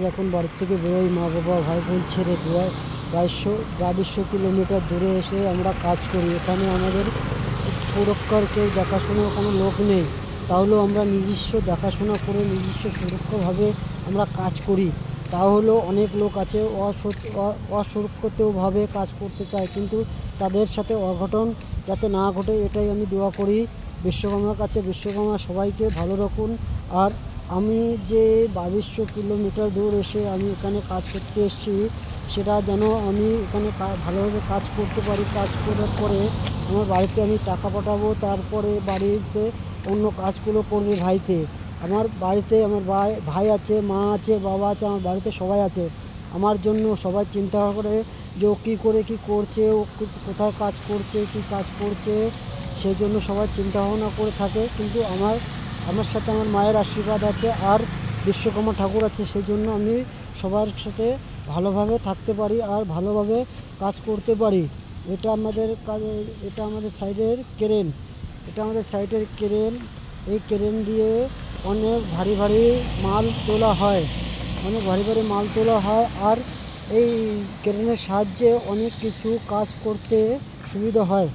যখন বাড়ির থেকে বেরোই মা বাবা ভাই বোন ছেড়ে 2200 কিলোমিটার দূরে এসে আমরা কাজ করি। এখানে আমাদের সুরক্ষার কেউ দেখাশোনার কোনো লোক নেই, তাহলেও আমরা নিজস্ব দেখাশোনা করে নিজস্ব সুরক্ষাভাবে আমরা কাজ করি। তাহলেও অনেক লোক আছে অসুরক্ষিতভাবে কাজ করতে চায়, কিন্তু তাদের সাথে অঘটন যাতে না ঘটে এটাই আমি দোয়া করি বিশ্বকর্মার কাছে। বিশ্বকর্মা সবাইকে ভালো রাখুন। আর আমি যে 2200 কিলোমিটার দূর এসে আমি এখানে কাজ করতে এসেছি, সেটা যেন আমি এখানে ভালোভাবে কাজ করতে পারি। কাজ করার পরে আমার বাড়িতে আমি টাকা পাঠাবো, তারপরে বাড়িতে অন্য কাজগুলো করবে ভাইতে। আমার বাড়িতে আমার ভাই আছে, মা আছে, বাবা আছে, আমার বাড়িতে সবাই আছে। আমার জন্য সবাই চিন্তা করে যে ও কী করে কী করছে, ও কোথায় কাজ করছে, কী কাজ করছে, সেই জন্য সবাই চিন্তা ভাবনা করে থাকে। কিন্তু আমার সাথে আমার মায়ের আশীর্বাদ আছে আর বিশ্বকর্মা ঠাকুর আছে, সেই জন্য আমি সবার সাথে ভালোভাবে থাকতে পারি আর ভালোভাবে কাজ করতে পারি। এটা আমাদের সাইডের ক্রেন, এই ক্রেন দিয়ে অনেক ভারী মাল তোলা হয়, আর এই ক্রেনের সাহায্যে অনেক কিছু কাজ করতে সুবিধা হয়।